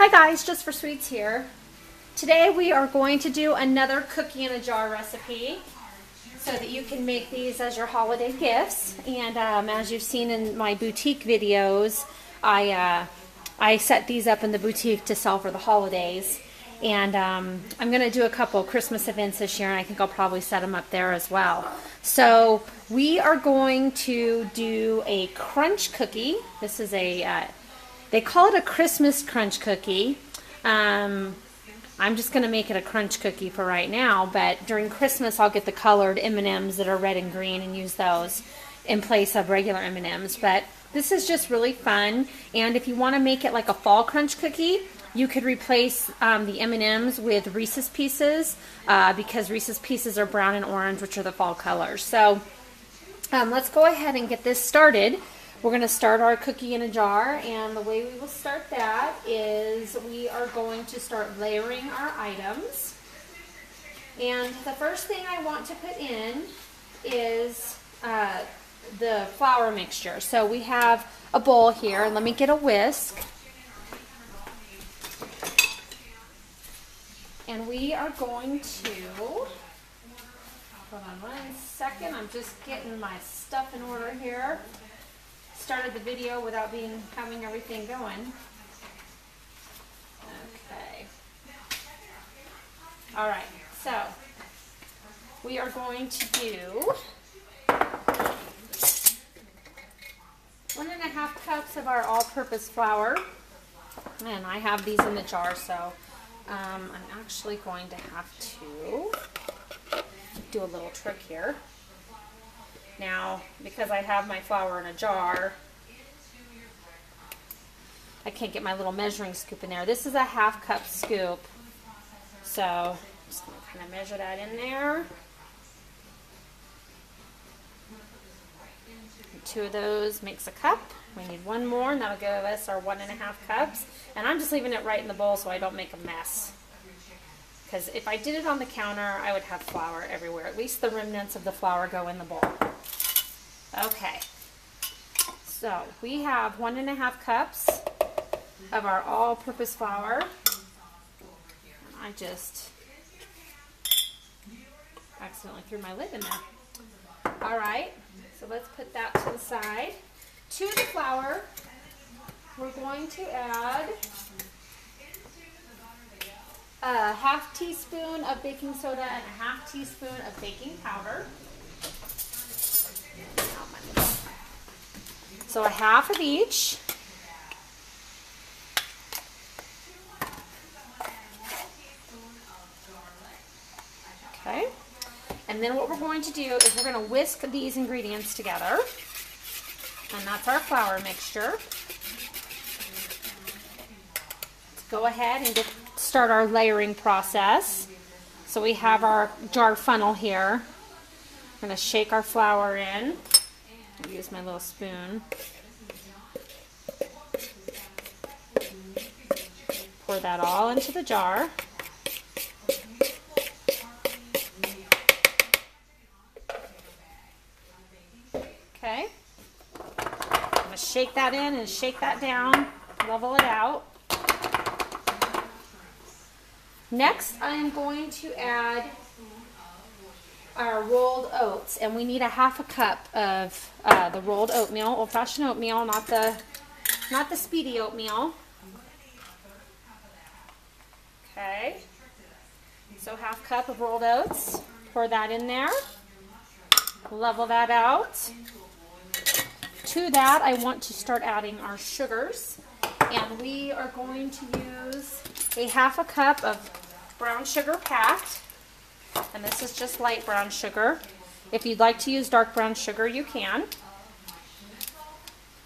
Hi guys, Jus4SweetZ here. Today we are going to do another cookie in a jar recipe so that you can make these as your holiday gifts. And as you've seen in my boutique videos, I set these up in the boutique to sell for the holidays. And I'm going to do a couple Christmas events this year, and I think I'll probably set them up there as well. So we are going to do a crunch cookie. This is a they call it a Christmas crunch cookie. I'm just going to make it a crunch cookie for right now, but during Christmas I'll get the colored M&Ms that are red and green and use those in place of regular M&Ms. But this is just really fun, and if you want to make it like a fall crunch cookie, you could replace the M&Ms with Reese's Pieces because Reese's Pieces are brown and orange, which are the fall colors. So let's go ahead and get this started. We're going to start our cookie in a jar, and the way we will start that is we are going to start layering our items. And the first thing I want to put in is the flour mixture. So we have a bowl here, and let me get a whisk. And we are going to, hold on 1 second, I'm just getting my stuff in order here. Started the video without having everything going. Okay. All right, so we are going to do 1.5 cups of our all-purpose flour, and I have these in the jar, so I'm actually going to have to do a little trick here. Now, because I have my flour in a jar, I can't get my little measuring scoop in there. This is a 1/2 cup scoop, so I'm just going to kind of measure that in there. And 2 of those makes a cup. We need 1 more, and that'll give us our 1.5 cups. And I'm just leaving it right in the bowl so I don't make a mess. Because if I did it on the counter, I would have flour everywhere. At least the remnants of the flour go in the bowl. Okay, so we have 1.5 cups of our all-purpose flour. I just accidentally threw my lid in there. All right, so let's put that to the side. To the flour, we're going to add a 1/2 teaspoon of baking soda and a 1/2 teaspoon of baking powder. So a 1/2 of each. Okay. And then what we're going to do is we're going to whisk these ingredients together. And that's our flour mixture. Let's go ahead and start our layering process. So we have our jar funnel here. I'm going to shake our flour in. I'll use my little spoon. Pour that all into the jar. Okay. I'm going to shake that in and shake that down, level it out. Next, I am going to add our rolled oats, and we need a 1/2 cup of the rolled oatmeal, old-fashioned oatmeal, not the speedy oatmeal. Okay, so 1/2 cup of rolled oats. Pour that in there. Level that out. To that, I want to start adding our sugars, and we are going to use a 1/2 cup of brown sugar packed. And this is just light brown sugar. If you'd like to use dark brown sugar, you can.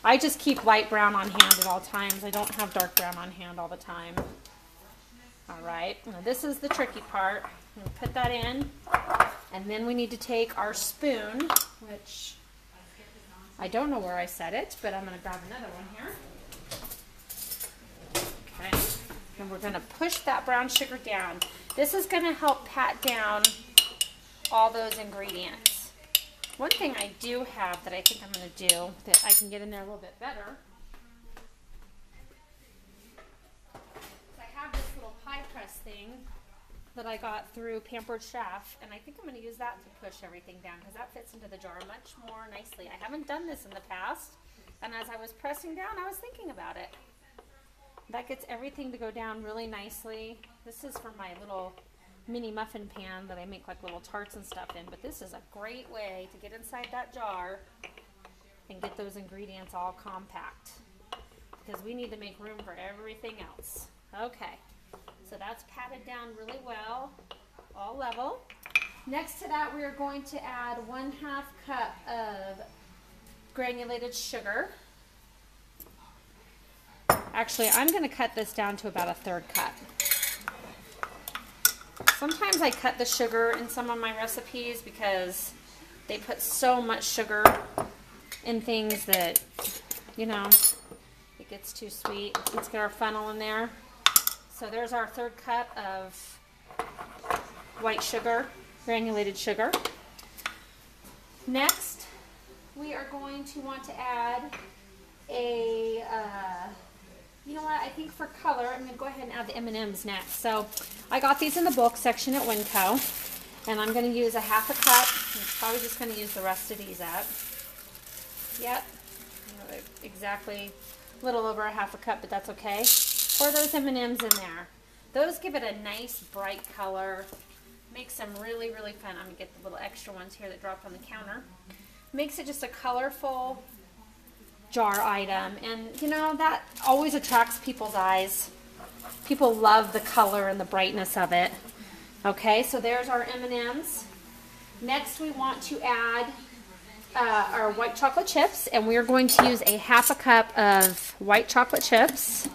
I just keep light brown on hand at all times. I don't have dark brown on hand all the time. All right, now this is the tricky part. I'm going to put that in, and then we need to take our spoon, which I don't know where I set it, but I'm going to grab another one here. Okay, and we're going to push that brown sugar down. This is going to help pat down all those ingredients. One thing I do have that I think I'm going to do that I can get in there a little bit better that I got through Pampered Chef, and I think I'm going to use that to push everything down because that fits into the jar much more nicely. I haven't done this in the past, and as I was pressing down, I was thinking about it. That gets everything to go down really nicely. This is for my little mini muffin pan that I make like little tarts and stuff in, but this is a great way to get inside that jar and get those ingredients all compact because we need to make room for everything else. Okay, so that's patted down really well, all level. Next to that, we are going to add 1/2 cup of granulated sugar. Actually, I'm going to cut this down to about 1/3 cup. Sometimes I cut the sugar in some of my recipes because they put so much sugar in things that, you know, it gets too sweet. Let's get our funnel in there. So there's our 1/3 cup of white sugar, granulated sugar. Next, we are going to want to add a, you know what, I think for color, I'm going to go ahead and add the M&Ms next. So I got these in the bulk section at Winco, and I'm going to use 1/2 cup. I'm probably just going to use the rest of these up. Yep, exactly a little over 1/2 cup, but that's okay. Pour those M&Ms in there. Those give it a nice bright color. Makes them really, really fun. I'm going to get the little extra ones here that dropped on the counter. Makes it just a colorful jar item, and you know, that always attracts people's eyes. People love the color and the brightness of it. Okay, so there's our M&Ms. Next, we want to add our white chocolate chips, and we are going to use 1/2 cup of white chocolate chips.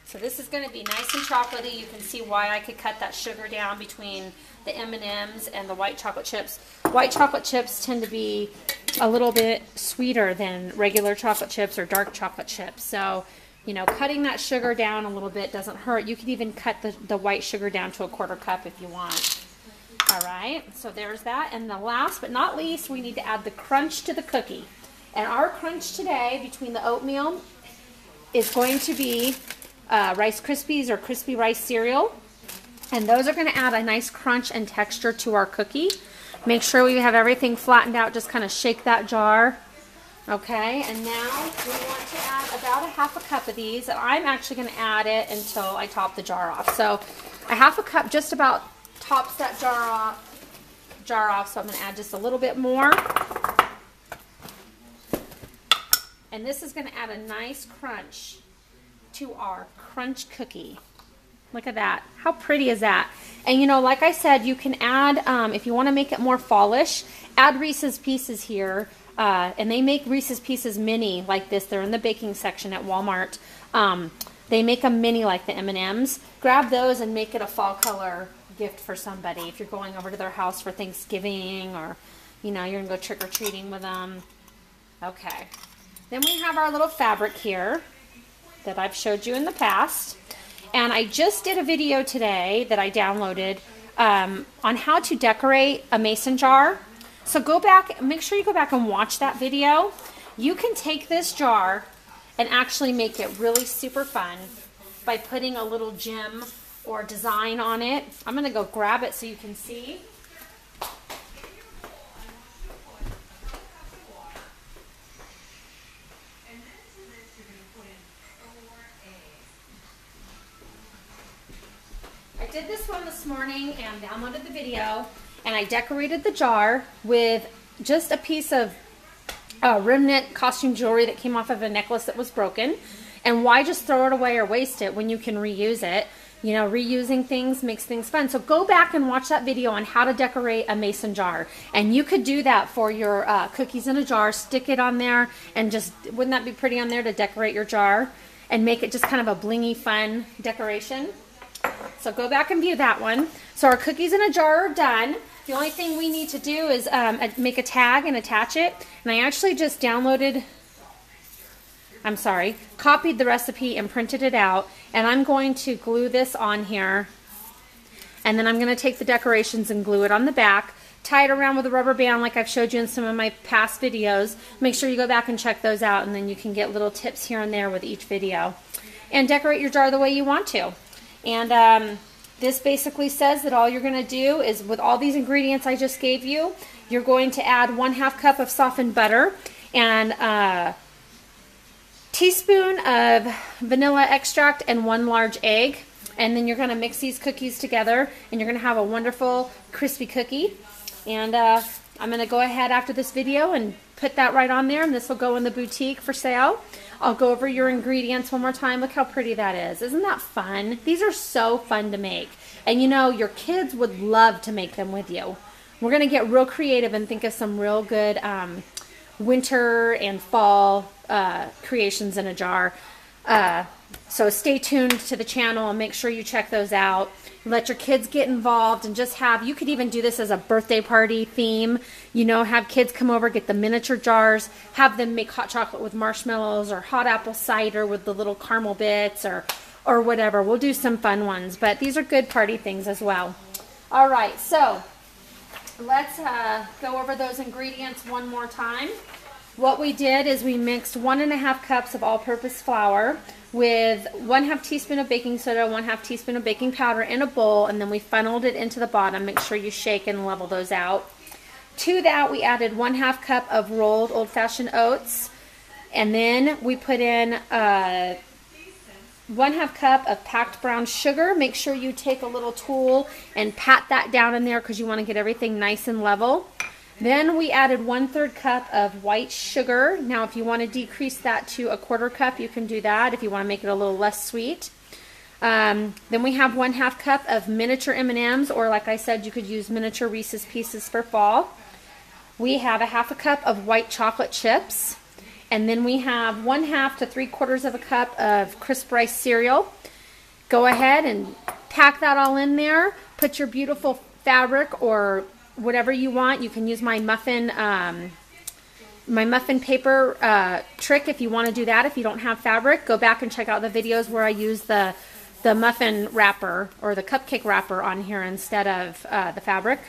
So this is going to be nice and chocolatey. You can see why I could cut that sugar down between the M&Ms and the white chocolate chips. White chocolate chips tend to be a little bit sweeter than regular chocolate chips or dark chocolate chips. So, you know, cutting that sugar down a little bit doesn't hurt. You could even cut the white sugar down to 1/4 cup if you want. All right, so there's that. And the last but not least, we need to add the crunch to the cookie. And our crunch today, between the oatmeal, is going to be Rice Krispies or crispy rice cereal. And those are going to add a nice crunch and texture to our cookie. Make sure we have everything flattened out. Just kind of shake that jar. Okay, and now we want to add about 1/2 cup of these. And I'm actually going to add it until I top the jar off. So 1/2 cup just about tops that jar off. So I'm going to add just a little bit more. And this is going to add a nice crunch to our crunch cookie. Look at that. How pretty is that? And you know, like I said, you can add, if you want to make it more fallish, add Reese's Pieces here. And they make Reese's Pieces mini like this. They're in the baking section at Walmart. They make a mini like the M&Ms. Grab those and make it a fall color gift for somebody. If you're going over to their house for Thanksgiving, or, you know, you're going to go trick-or-treating with them. Okay. Then we have our little fabric here that I've showed you in the past. And I just did a video today that I downloaded on how to decorate a mason jar. So go back, make sure you go back and watch that video. You can take this jar and actually make it really super fun by putting a little gem or design on it. I'm going to go grab it so you can see. I did this one this morning and downloaded the video, and I decorated the jar with just a piece of remnant costume jewelry that came off of a necklace that was broken. And why just throw it away or waste it when you can reuse it? You know, reusing things makes things fun. So go back and watch that video on how to decorate a mason jar. And you could do that for your cookies in a jar. Stick it on there, and just, wouldn't that be pretty on there to decorate your jar and make it just kind of a blingy, fun decoration? So go back and view that one. So our cookies in a jar are done. The only thing we need to do is make a tag and attach it. And I actually just copied the recipe and printed it out. And I'm going to glue this on here. And then I'm going to take the decorations and glue it on the back. Tie it around with a rubber band like I've showed you in some of my past videos. Make sure you go back and check those out, and then you can get little tips here and there with each video. And decorate your jar the way you want to. And This basically says that all you're going to do is, with all these ingredients I just gave you, you're going to add 1/2 cup of softened butter and a teaspoon of vanilla extract and 1 large egg. And then you're going to mix these cookies together, and you're going to have a wonderful crispy cookie. And I'm going to go ahead after this video and put that right on there, and this will go in the boutique for sale. I'll go over your ingredients one more time. Look how pretty that is. Isn't that fun? These are so fun to make. And you know, your kids would love to make them with you. We're going to get real creative and think of some real good winter and fall creations in a jar. So stay tuned to the channel and make sure you check those out. Let your kids get involved and just have, you could even do this as a birthday party theme. You know, have kids come over, get the miniature jars, have them make hot chocolate with marshmallows or hot apple cider with the little caramel bits or whatever. We'll do some fun ones, but these are good party things as well. All right, so let's go over those ingredients one more time. What we did is we mixed 1½ cups of all-purpose flour with 1/2 teaspoon of baking soda, 1/2 teaspoon of baking powder in a bowl, and then we funneled it into the bottom. Make sure you shake and level those out. To that, we added 1/2 cup of rolled old-fashioned oats, and then we put in 1/2 cup of packed brown sugar. Make sure you take a little tool and pat that down in there because you want to get everything nice and level. Then we added 1/3 cup of white sugar. Now, if you want to decrease that to 1/4 cup, you can do that if you want to make it a little less sweet. Then we have 1/2 cup of miniature M&Ms, or like I said, you could use miniature Reese's Pieces for fall. We have 1/2 cup of white chocolate chips. And then we have 1/2 to 3/4 cup of crisp rice cereal. Go ahead and pack that all in there. Put your beautiful fabric or whatever you want. You can use my muffin paper trick if you want to do that. If you don't have fabric, go back and check out the videos where I use the muffin wrapper or the cupcake wrapper on here instead of the fabric.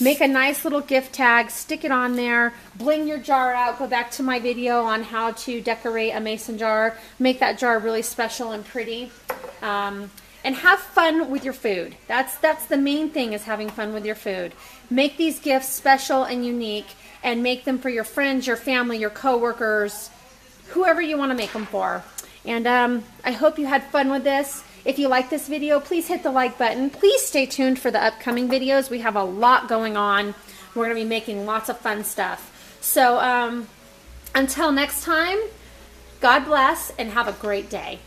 Make a nice little gift tag, stick it on there, bling your jar out. Go back to my video on how to decorate a mason jar. Make that jar really special and pretty. And have fun with your food. That's the main thing, is having fun with your food. Make these gifts special and unique, and make them for your friends, your family, your coworkers, whoever you want to make them for. And I hope you had fun with this. If you like this video, please hit the like button. Please stay tuned for the upcoming videos. We have a lot going on. We're going to be making lots of fun stuff. So until next time, God bless and have a great day.